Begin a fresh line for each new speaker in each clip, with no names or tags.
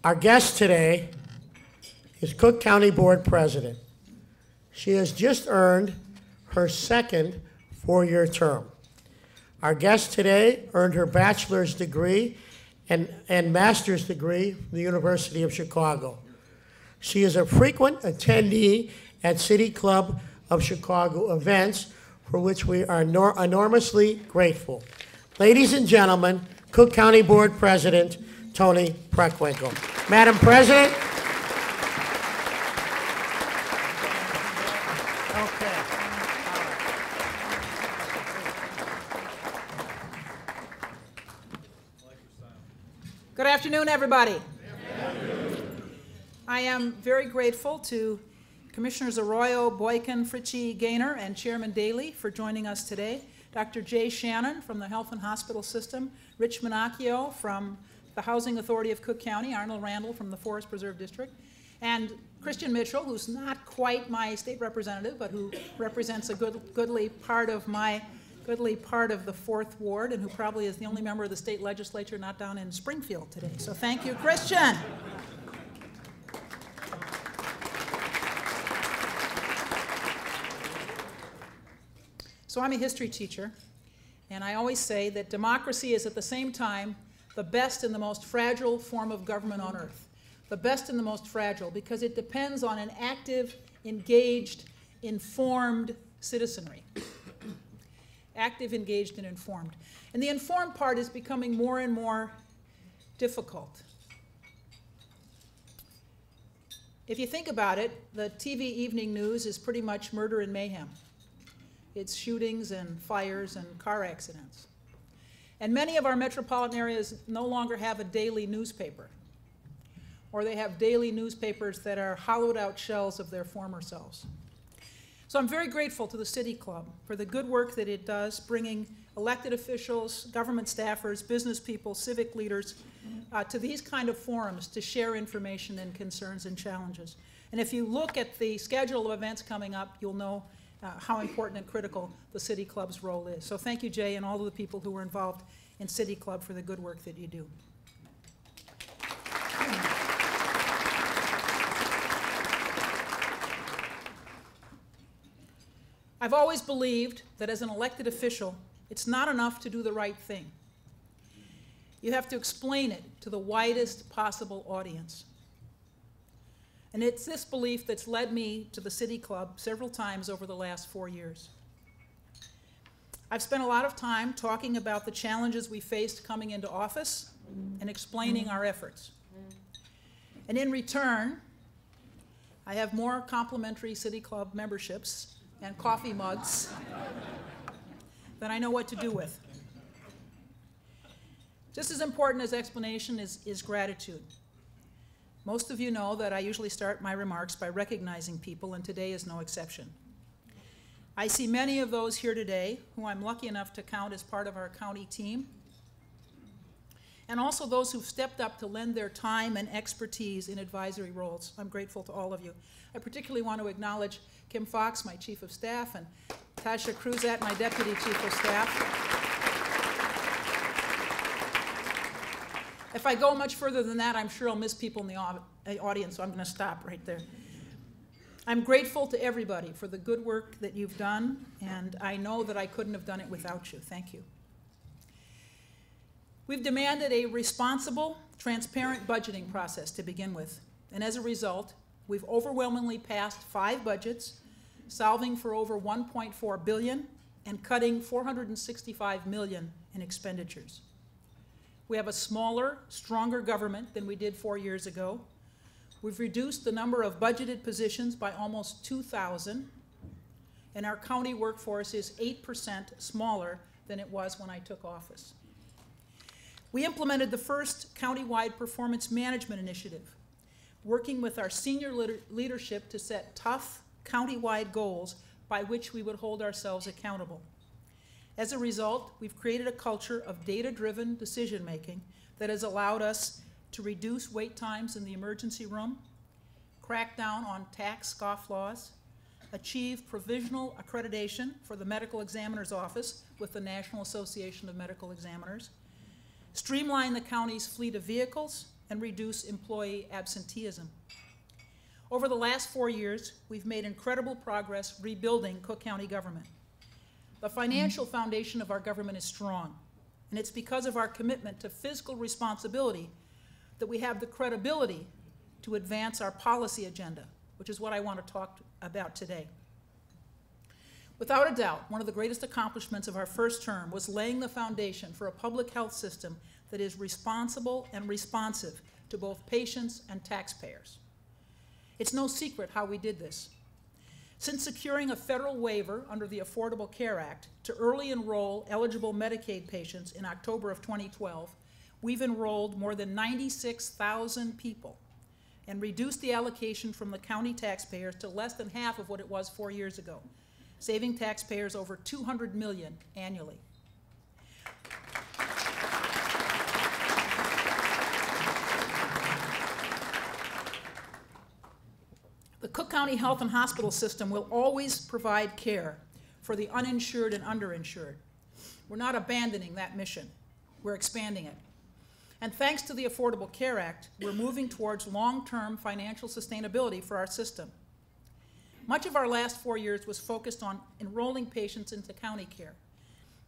Our guest today is Cook County Board President. She has just earned her second four-year term. Our guest today earned her bachelor's degree and master's degree from the University of Chicago. She is a frequent attendee at City Club of Chicago events, for which we are enormously grateful. Ladies and gentlemen, Cook County Board President Toni Prekwinkle. Madam President.
Good afternoon, everybody. I am very grateful to Commissioners Arroyo, Boykin, Fritchie, Gaynor, and Chairman Daly for joining us today. Dr. Jay Shannon from the Health and Hospital System, Rich Minacchio from the Housing Authority of Cook County, Arnold Randall from the Forest Preserve District, and Christian Mitchell, who's not quite my state representative, but who represents a goodly part of the 4th Ward, and who probably is the only member of the state legislature not down in Springfield today. So thank you, Christian. So I'm a history teacher, and I always say that democracy is at the same time the best and the most fragile form of government on earth. The best and the most fragile because it depends on an active, engaged, informed citizenry. Active, engaged, and informed. And the informed part is becoming more and more difficult. If you think about it, the TV evening news is pretty much murder and mayhem. It's shootings and fires and car accidents. And many of our metropolitan areas no longer have a daily newspaper, or they have daily newspapers that are hollowed out shells of their former selves. So I'm very grateful to the City Club for the good work that it does, bringing elected officials, government staffers, business people, civic leaders to these kind of forums to share information and concerns and challenges. And if you look at the schedule of events coming up, you'll know how important and critical the City Club's role is. So thank you, Jay, and all of the people who were involved in City Club for the good work that you do. I've always believed that as an elected official, it's not enough to do the right thing. You have to explain it to the widest possible audience. And it's this belief that's led me to the City Club several times over the last 4 years. I've spent a lot of time talking about the challenges we faced coming into office and explaining our efforts. And in return, I have more complimentary City Club memberships and coffee mugs than I know what to do with. Just as important as explanation is gratitude. Most of you know that I usually start my remarks by recognizing people, and today is no exception. I see many of those here today who I'm lucky enough to count as part of our county team, and also those who've stepped up to lend their time and expertise in advisory roles. I'm grateful to all of you. I particularly want to acknowledge Kim Fox, my Chief of Staff, and Tasha Cruzat, my Deputy Chief of Staff. If I go much further than that, I'm sure I'll miss people in the audience, so I'm going to stop right there. I'm grateful to everybody for the good work that you've done, and I know that I couldn't have done it without you. Thank you. We've demanded a responsible, transparent budgeting process to begin with, and as a result, we've overwhelmingly passed 5 budgets, solving for over $1.4 billion and cutting $465 million in expenditures. We have a smaller, stronger government than we did 4 years ago. We've reduced the number of budgeted positions by almost 2,000, and our county workforce is 8% smaller than it was when I took office. We implemented the first countywide performance management initiative, working with our senior leadership to set tough countywide goals by which we would hold ourselves accountable. As a result, we've created a culture of data-driven decision-making that has allowed us to reduce wait times in the emergency room, crack down on tax scofflaws, achieve provisional accreditation for the medical examiner's office with the National Association of Medical Examiners, streamline the county's fleet of vehicles, and reduce employee absenteeism. Over the last 4 years, we've made incredible progress rebuilding Cook County government. The financial foundation of our government is strong, and it's because of our commitment to fiscal responsibility that we have the credibility to advance our policy agenda, which is what I want to talk about today. Without a doubt, one of the greatest accomplishments of our first term was laying the foundation for a public health system that is responsible and responsive to both patients and taxpayers. It's no secret how we did this. Since securing a federal waiver under the Affordable Care Act to early enroll eligible Medicaid patients in October of 2012, we've enrolled more than 96,000 people and reduced the allocation from the county taxpayers to less than half of what it was 4 years ago, saving taxpayers over $200 million annually. The Cook County Health and Hospital System will always provide care for the uninsured and underinsured. We're not abandoning that mission. We're expanding it. And thanks to the Affordable Care Act, we're moving towards long-term financial sustainability for our system. Much of our last 4 years was focused on enrolling patients into county care.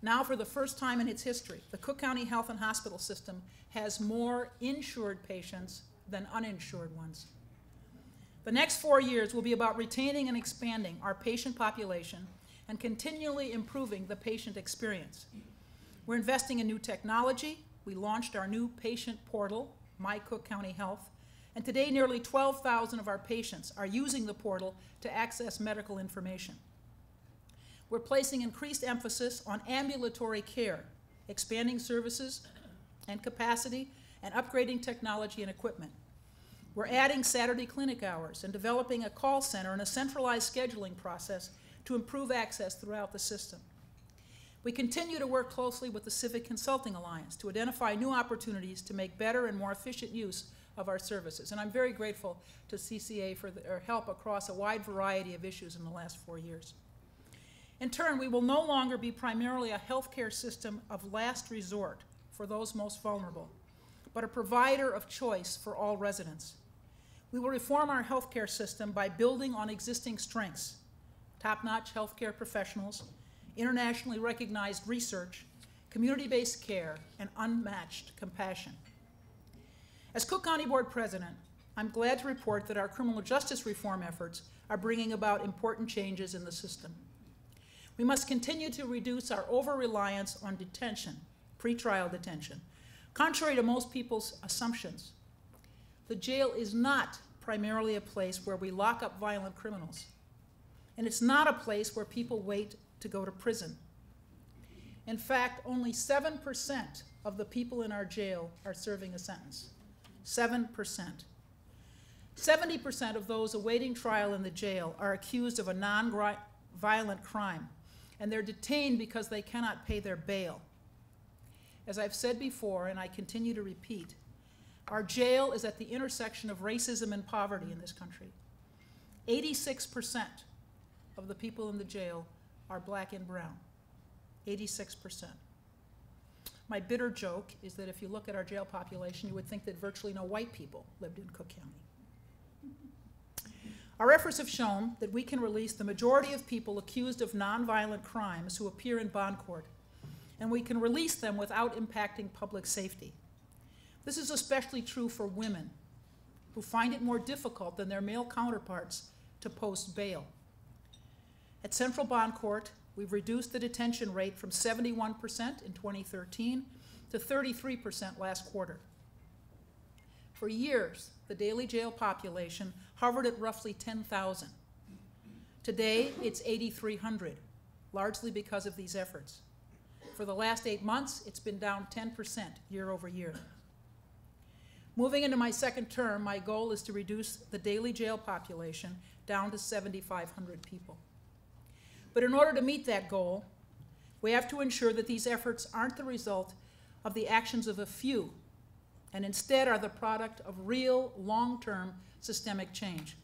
Now, for the first time in its history, the Cook County Health and Hospital System has more insured patients than uninsured ones. The next 4 years will be about retaining and expanding our patient population and continually improving the patient experience. We're investing in new technology. We launched our new patient portal, My Cook County Health, and today nearly 12,000 of our patients are using the portal to access medical information. We're placing increased emphasis on ambulatory care, expanding services and capacity, and upgrading technology and equipment. We're adding Saturday clinic hours and developing a call center and a centralized scheduling process to improve access throughout the system. We continue to work closely with the Civic Consulting Alliance to identify new opportunities to make better and more efficient use of our services. And I'm very grateful to CCA for their help across a wide variety of issues in the last 4 years. In turn, we will no longer be primarily a healthcare system of last resort for those most vulnerable, but a provider of choice for all residents. We will reform our healthcare system by building on existing strengths: top-notch healthcare professionals, internationally recognized research, community-based care, and unmatched compassion. As Cook County Board President, I'm glad to report that our criminal justice reform efforts are bringing about important changes in the system. We must continue to reduce our over-reliance on detention, pretrial detention. Contrary to most people's assumptions, the jail is not primarily a place where we lock up violent criminals, and it's not a place where people wait to go to prison. In fact, only 7% of the people in our jail are serving a sentence. 7%. 70% of those awaiting trial in the jail are accused of a non-violent crime, and they're detained because they cannot pay their bail. As I've said before, and I continue to repeat, our jail is at the intersection of racism and poverty in this country. 86% of the people in the jail are black and brown. 86%. My bitter joke is that if you look at our jail population, you would think that virtually no white people lived in Cook County. Our efforts have shown that we can release the majority of people accused of nonviolent crimes who appear in bond court, and we can release them without impacting public safety. This is especially true for women, who find it more difficult than their male counterparts to post bail. At Central Bond Court, we've reduced the detention rate from 71% in 2013 to 33% last quarter. For years, the daily jail population hovered at roughly 10,000. Today, it's 8,300, largely because of these efforts. For the last 8 months, it's been down 10% year over year. Moving into my second term, my goal is to reduce the daily jail population down to 7,500 people. But in order to meet that goal, we have to ensure that these efforts aren't the result of the actions of a few, and instead are the product of real, long-term systemic change.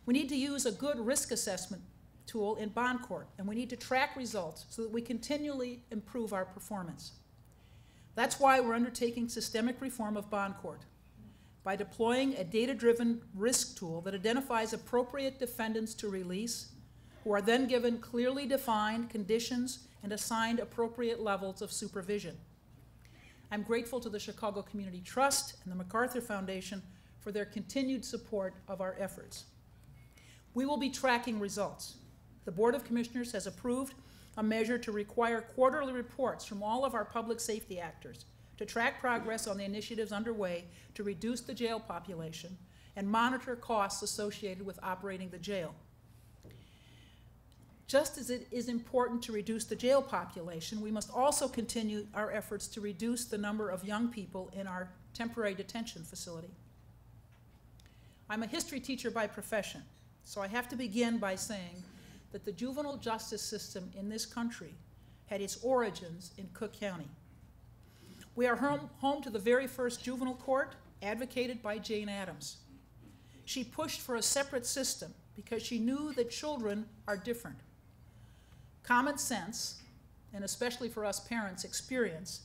We need to use a good risk assessment tool in bond court, and we need to track results so that we continually improve our performance. That's why we're undertaking systemic reform of bond court, by deploying a data-driven risk tool that identifies appropriate defendants to release, who are then given clearly defined conditions and assigned appropriate levels of supervision. I'm grateful to the Chicago Community Trust and the MacArthur Foundation for their continued support of our efforts. We will be tracking results. The Board of Commissioners has approved a measure to require quarterly reports from all of our public safety actors to track progress on the initiatives underway to reduce the jail population and monitor costs associated with operating the jail. Just as it is important to reduce the jail population, we must also continue our efforts to reduce the number of young people in our temporary detention facility. I'm a history teacher by profession, so I have to begin by saying that the juvenile justice system in this country had its origins in Cook County. We are home to the very first juvenile court, advocated by Jane Addams. She pushed for a separate system because she knew that children are different. Common sense, and especially for us parents, experience,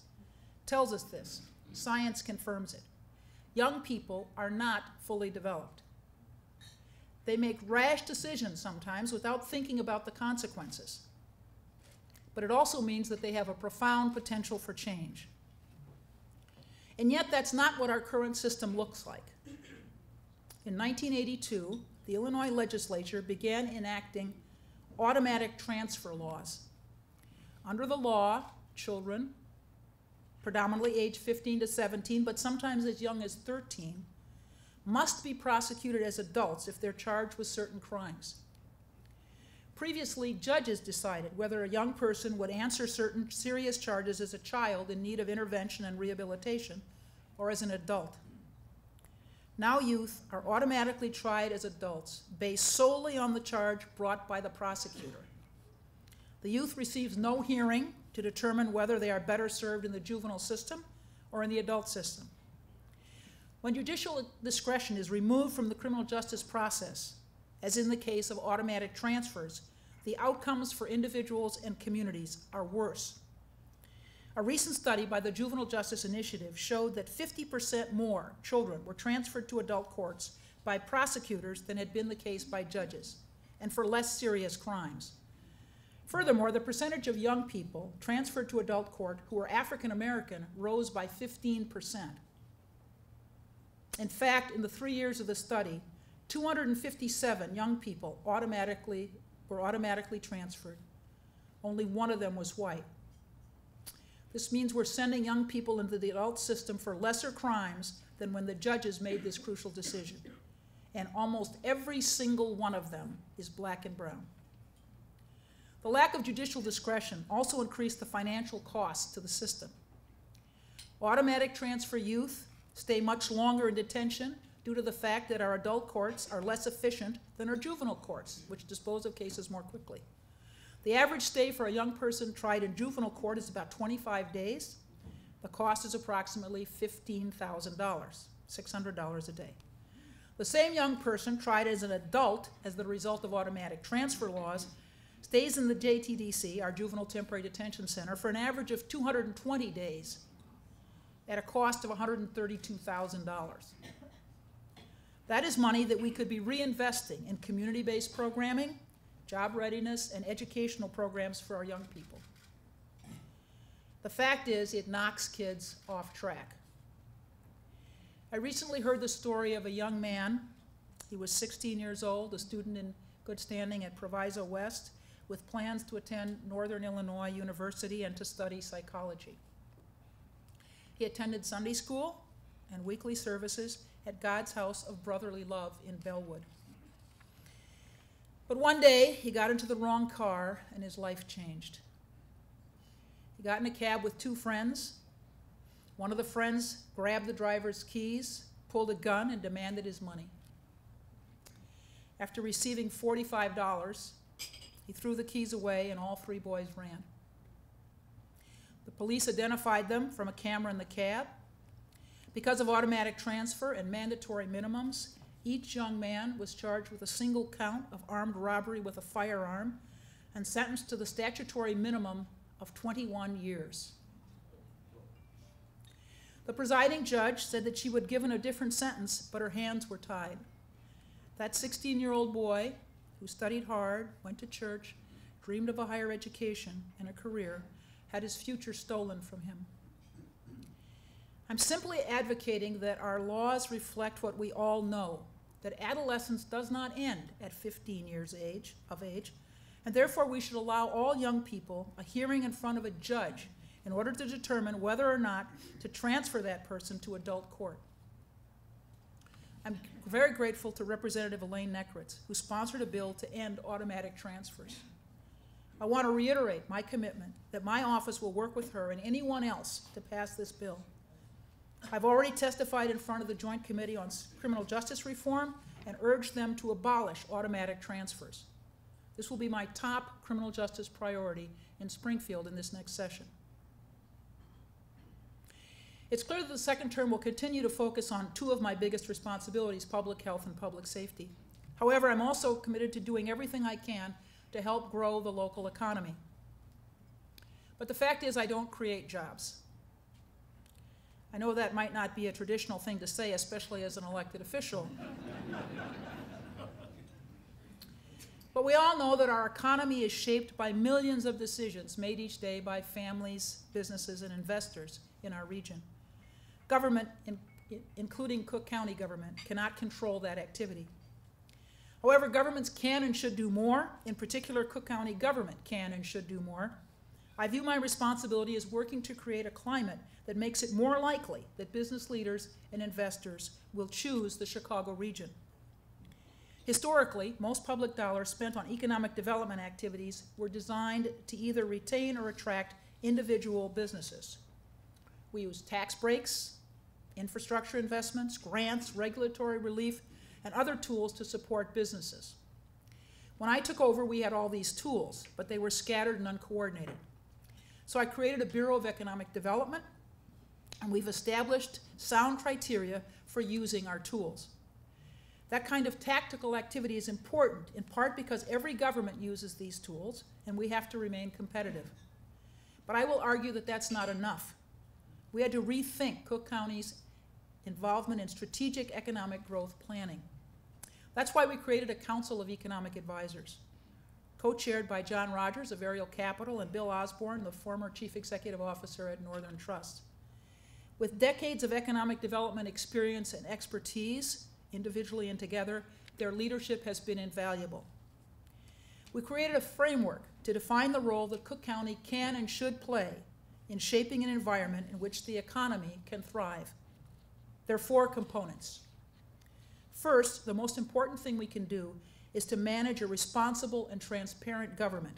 tells us this. Science confirms it. Young people are not fully developed. They make rash decisions sometimes without thinking about the consequences. But it also means that they have a profound potential for change. And yet that's not what our current system looks like. In 1982, the Illinois legislature began enacting automatic transfer laws. Under the law, children, predominantly age 15 to 17, but sometimes as young as 13, must be prosecuted as adults if they're charged with certain crimes. Previously, judges decided whether a young person would answer certain serious charges as a child in need of intervention and rehabilitation or as an adult. Now youth are automatically tried as adults based solely on the charge brought by the prosecutor. The youth receives no hearing to determine whether they are better served in the juvenile system or in the adult system. When judicial discretion is removed from the criminal justice process, as in the case of automatic transfers, the outcomes for individuals and communities are worse. A recent study by the Juvenile Justice Initiative showed that 50% more children were transferred to adult courts by prosecutors than had been the case by judges, and for less serious crimes. Furthermore, the percentage of young people transferred to adult court who were African American rose by 15%. In fact, in the 3 years of the study, 257 young people were automatically transferred. Only one of them was white. This means we're sending young people into the adult system for lesser crimes than when the judges made this crucial decision. And almost every single one of them is black and brown. The lack of judicial discretion also increased the financial costs to the system. Automatic transfer youth stay much longer in detention due to the fact that our adult courts are less efficient than our juvenile courts, which dispose of cases more quickly. The average stay for a young person tried in juvenile court is about 25 days. The cost is approximately $15,000, $600 a day. The same young person tried as an adult as the result of automatic transfer laws stays in the JTDC, our Juvenile Temporary Detention Center, for an average of 220 days at a cost of $132,000. That is money that we could be reinvesting in community-based programming, job readiness, and educational programs for our young people. The fact is, it knocks kids off track. I recently heard the story of a young man. He was 16 years old, a student in good standing at Proviso West, with plans to attend Northern Illinois University and to study psychology. He attended Sunday school and weekly services at God's House of Brotherly Love in Bellwood. But one day, he got into the wrong car and his life changed. He got in a cab with two friends. One of the friends grabbed the driver's keys, pulled a gun, and demanded his money. After receiving $45, he threw the keys away and all three boys ran. The police identified them from a camera in the cab. Because of automatic transfer and mandatory minimums, each young man was charged with a single count of armed robbery with a firearm and sentenced to the statutory minimum of 21 years. The presiding judge said that she would have given a different sentence, but her hands were tied. That 16-year-old boy who studied hard, went to church, dreamed of a higher education and a career, had his future stolen from him. I'm simply advocating that our laws reflect what we all know, that adolescence does not end at 15 years of age, and therefore we should allow all young people a hearing in front of a judge in order to determine whether or not to transfer that person to adult court. I'm very grateful to Representative Elaine Nekritz, who sponsored a bill to end automatic transfers. I want to reiterate my commitment that my office will work with her and anyone else to pass this bill. I've already testified in front of the Joint Committee on Criminal Justice Reform and urged them to abolish automatic transfers. This will be my top criminal justice priority in Springfield in this next session. It's clear that the second term will continue to focus on two of my biggest responsibilities, public health and public safety. However, I'm also committed to doing everything I can to help grow the local economy. But the fact is, I don't create jobs. I know that might not be a traditional thing to say, especially as an elected official. But we all know that our economy is shaped by millions of decisions made each day by families, businesses, and investors in our region. Government, including Cook County government, cannot control that activity. However, governments can and should do more. In particular, Cook County government can and should do more. I view my responsibility as working to create a climate that makes it more likely that business leaders and investors will choose the Chicago region. Historically, most public dollars spent on economic development activities were designed to either retain or attract individual businesses. We used tax breaks, infrastructure investments, grants, regulatory relief, and other tools to support businesses. When I took over, we had all these tools, but they were scattered and uncoordinated. So I created a Bureau of Economic Development, and we've established sound criteria for using our tools. That kind of tactical activity is important, in part because every government uses these tools, and we have to remain competitive. But I will argue that that's not enough. We had to rethink Cook County's involvement in strategic economic growth planning. That's why we created a Council of Economic Advisors, co-chaired by John Rogers of Ariel Capital and Bill Osborne, the former Chief Executive Officer at Northern Trust. With decades of economic development experience and expertise, individually and together, their leadership has been invaluable. We created a framework to define the role that Cook County can and should play in shaping an environment in which the economy can thrive. There are four components. First, the most important thing we can do is to manage a responsible and transparent government.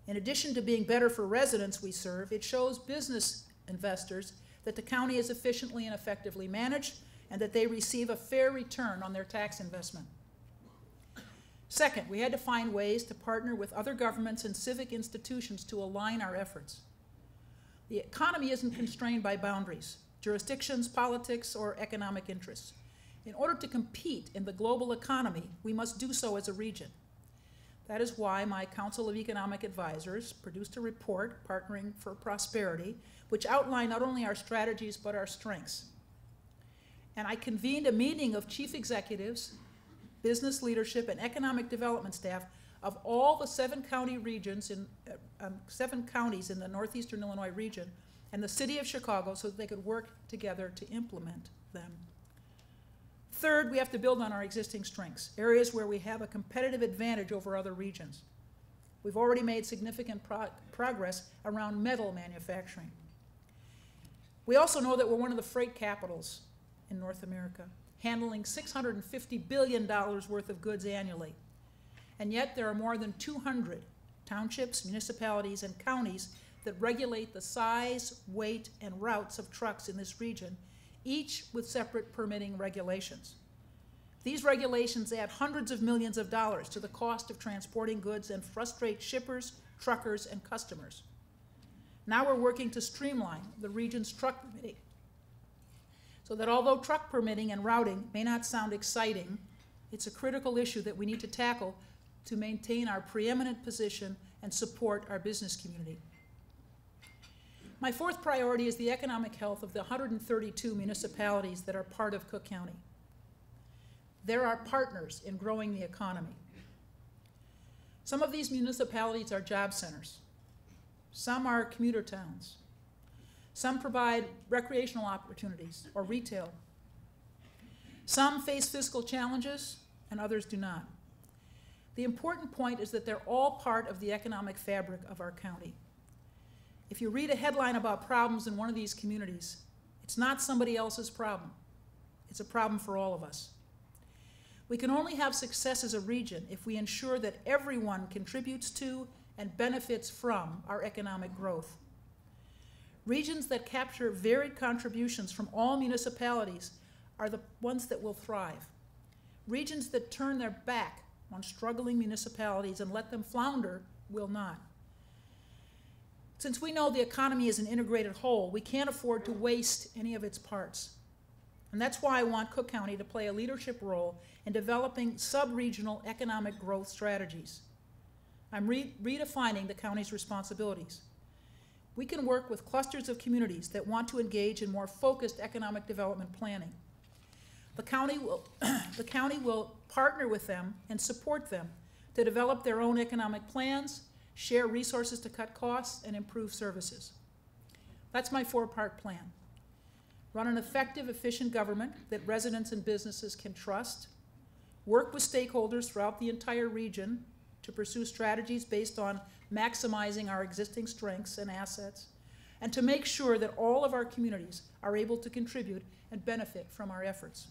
In addition to being better for residents we serve, it shows business investors that the county is efficiently and effectively managed and that they receive a fair return on their tax investment. Second, we had to find ways to partner with other governments and civic institutions to align our efforts. The economy isn't constrained by boundaries, jurisdictions, politics, or economic interests. In order to compete in the global economy, we must do so as a region. That is why my Council of Economic Advisors produced a report, Partnering for Prosperity, which outlined not only our strategies but our strengths. And I convened a meeting of chief executives, business leadership, and economic development staff of all the seven counties in the northeastern Illinois region and the city of Chicago so that they could work together to implement them. Third, we have to build on our existing strengths, areas where we have a competitive advantage over other regions. We've already made significant progress around metal manufacturing. We also know that we're one of the freight capitals in North America, handling $650 billion worth of goods annually. And yet there are more than 200 townships, municipalities, and counties that regulate the size, weight, and routes of trucks in this region, each with separate permitting regulations. These regulations add hundreds of millions of dollars to the cost of transporting goods and frustrate shippers, truckers, and customers. Now we're working to streamline the region's truck permitting so that although truck permitting and routing may not sound exciting, it's a critical issue that we need to tackle to maintain our preeminent position and support our business community. My fourth priority is the economic health of the 132 municipalities that are part of Cook County. They're our partners in growing the economy. Some of these municipalities are job centers. Some are commuter towns. Some provide recreational opportunities or retail. Some face fiscal challenges and others do not. The important point is that they're all part of the economic fabric of our county. If you read a headline about problems in one of these communities, it's not somebody else's problem. It's a problem for all of us. We can only have success as a region if we ensure that everyone contributes to and benefits from our economic growth. Regions that capture varied contributions from all municipalities are the ones that will thrive. Regions that turn their back on struggling municipalities and let them flounder will not. Since we know the economy is an integrated whole, we can't afford to waste any of its parts. And that's why I want Cook County to play a leadership role in developing sub-regional economic growth strategies. I'm redefining the county's responsibilities. We can work with clusters of communities that want to engage in more focused economic development planning. The county will partner with them and support them to develop their own economic plans, share resources to cut costs, and improve services. That's my four-part plan. Run an effective, efficient government that residents and businesses can trust. Work with stakeholders throughout the entire region to pursue strategies based on maximizing our existing strengths and assets, and to make sure that all of our communities are able to contribute and benefit from our efforts.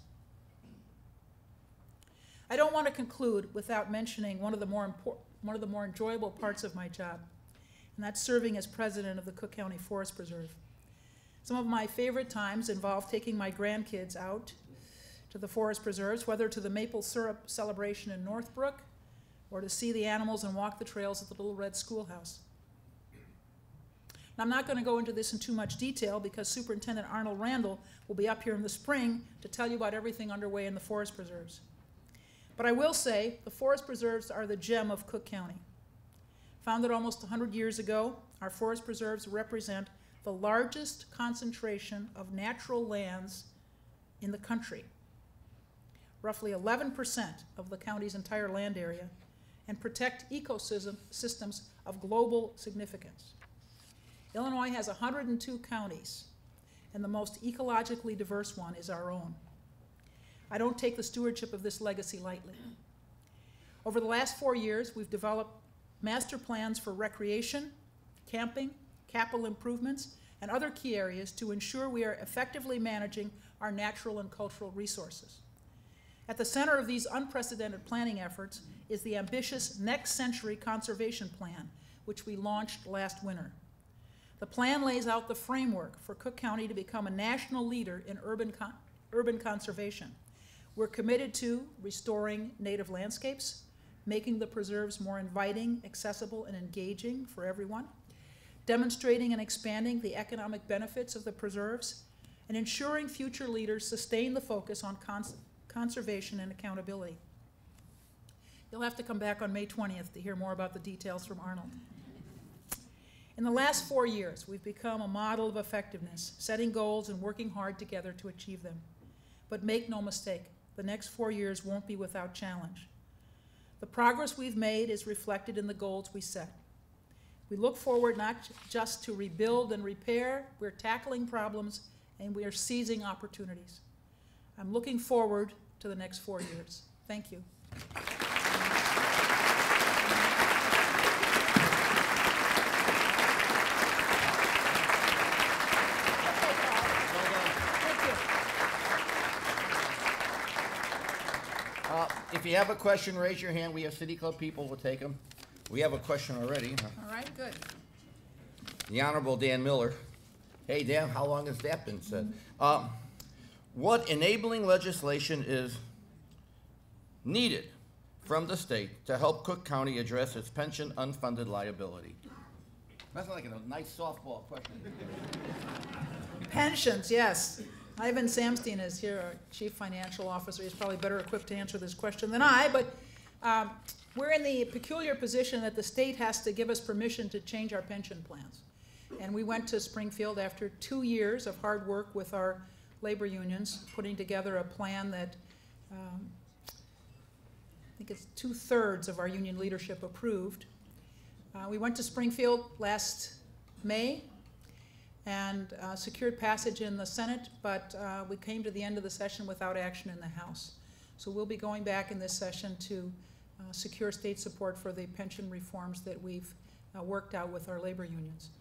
I don't want to conclude without mentioning one of the more enjoyable parts of my job, and that's serving as president of the Cook County Forest Preserve. Some of my favorite times involve taking my grandkids out to the forest preserves, whether to the maple syrup celebration in Northbrook or to see the animals and walk the trails at the Little Red Schoolhouse. Now, I'm not going to go into this in too much detail because Superintendent Arnold Randall will be up here in the spring to tell you about everything underway in the forest preserves. But I will say the forest preserves are the gem of Cook County. Founded almost 100 years ago, our forest preserves represent the largest concentration of natural lands in the country, roughly 11% of the county's entire land area, and protect ecosystems of global significance. Illinois has 102 counties, and the most ecologically diverse one is our own. I don't take the stewardship of this legacy lightly. Over the last 4 years, we've developed master plans for recreation, camping, capital improvements, and other key areas to ensure we are effectively managing our natural and cultural resources. At the center of these unprecedented planning efforts is the ambitious Next Century Conservation Plan, which we launched last winter. The plan lays out the framework for Cook County to become a national leader in urban conservation. We're committed to restoring native landscapes, making the preserves more inviting, accessible, and engaging for everyone, demonstrating and expanding the economic benefits of the preserves, and ensuring future leaders sustain the focus on conservation and accountability. You'll have to come back on May 20th to hear more about the details from Arnold. In the last 4 years, we've become a model of effectiveness, setting goals and working hard together to achieve them. But make no mistake, the next 4 years won't be without challenge. The progress we've made is reflected in the goals we set. We look forward not just to rebuild and repair, we're tackling problems and we are seizing opportunities. I'm looking forward to the next 4 years. Thank you.
If you have a question, raise your hand. We have City Club people. We'll take them. We have a question already.
All right, good.
The Honorable Dan Miller. Hey, Dan, how long has that been said? What enabling legislation is needed from the state to help Cook County address its pension unfunded liability? That's like a nice softball question.
Pensions, yes. Ivan Samstein is here, our Chief Financial Officer. He's probably better equipped to answer this question than I, but we're in the peculiar position that the state has to give us permission to change our pension plans. And we went to Springfield after 2 years of hard work with our labor unions, putting together a plan that I think it's 2/3 of our union leadership approved. We went to Springfield last May and secured passage in the Senate, but we came to the end of the session without action in the House. So we'll be going back in this session to secure state support for the pension reforms that we've worked out with our labor unions.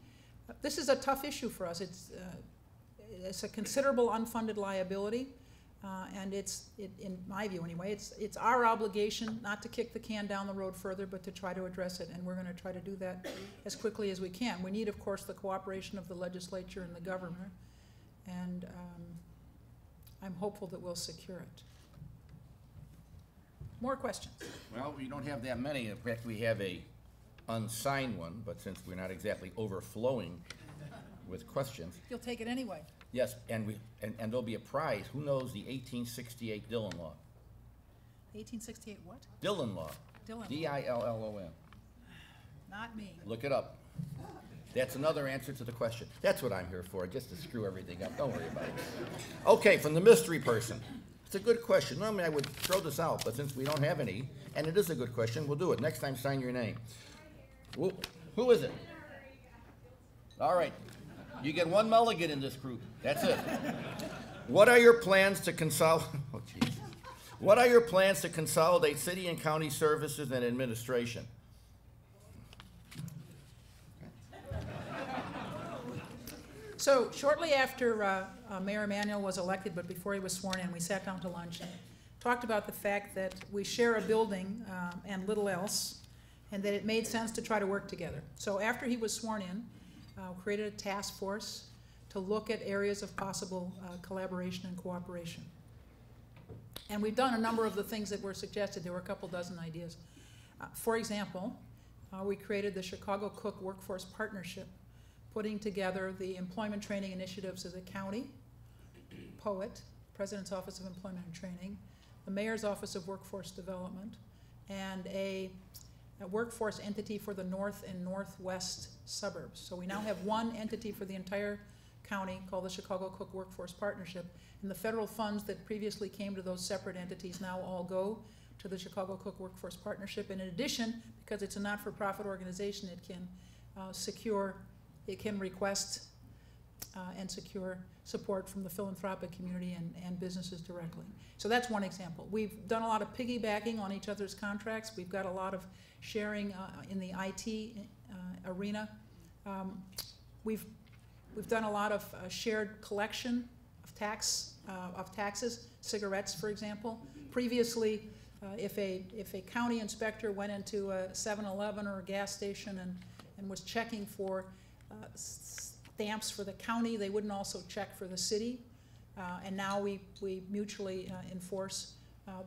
This is a tough issue for us. It's a considerable unfunded liability, and in my view anyway, it's our obligation not to kick the can down the road further, but to try to address it, and we're going to try to do that as quickly as we can. We need, of course, the cooperation of the legislature and the governor, and I'm hopeful that we'll secure it. More questions?
Well, we don't have that many. In fact, we have a unsigned one, but since we're not exactly overflowing with questions.
You'll take it anyway.
Yes, and there'll be a prize. Who knows the 1868 Dillon Law?
1868 what?
Dillon Law.
Dillon.
D-I-L-L-O-N.
Not me.
Look it up. That's another answer to the question. That's what I'm here for, just to screw everything up. Don't worry about it. Okay, from the mystery person. It's a good question. Normally I would throw this out, but since we don't have any, and it is a good question, we'll do it. Next time, sign your name. Who is it? All right. You get one mulligan in this group. That's it. What are your plans to consolidate? Oh, geez. What are your plans to consolidate city and county services and administration?
So shortly after Mayor Emanuel was elected, but before he was sworn in, we sat down to lunch and talked about the fact that we share a building and little else, and that it made sense to try to work together. So after he was sworn in, created a task force to look at areas of possible collaboration and cooperation. And we've done a number of the things that were suggested. There were a couple dozen ideas. For example, we created the Chicago Cook Workforce Partnership, putting together the employment training initiatives of the county, POET, President's Office of Employment and Training, the Mayor's Office of Workforce Development, and a workforce entity for the north and northwest suburbs. So we now have one entity for the entire county called the Chicago Cook Workforce Partnership, and the federal funds that previously came to those separate entities now all go to the Chicago Cook Workforce Partnership. And in addition, because it's a not-for-profit organization, it can request and secure support from the philanthropic community and businesses directly. So that's one example. We've done a lot of piggybacking on each other's contracts. We've got a lot of sharing in the IT arena. We've done a lot of shared collection of taxes, cigarettes, for example. Previously, if a county inspector went into a 7-Eleven or a gas station and was checking for stamps for the county, they wouldn't also check for the city. And now we mutually enforce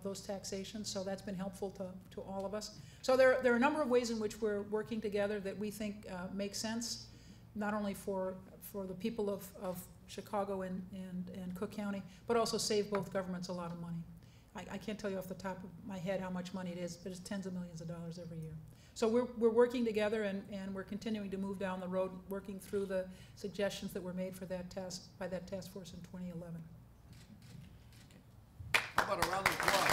those taxations, so that's been helpful to all of us. So there are a number of ways in which we're working together that we think make sense, not only for the people of Chicago and Cook County, but also save both governments a lot of money. I can't tell you off the top of my head how much money it is, but it's tens of millions of dollars every year. So we're working together, and we're continuing to move down the road, working through the suggestions that were made for that task by that task force in 2011.
How about a round of applause?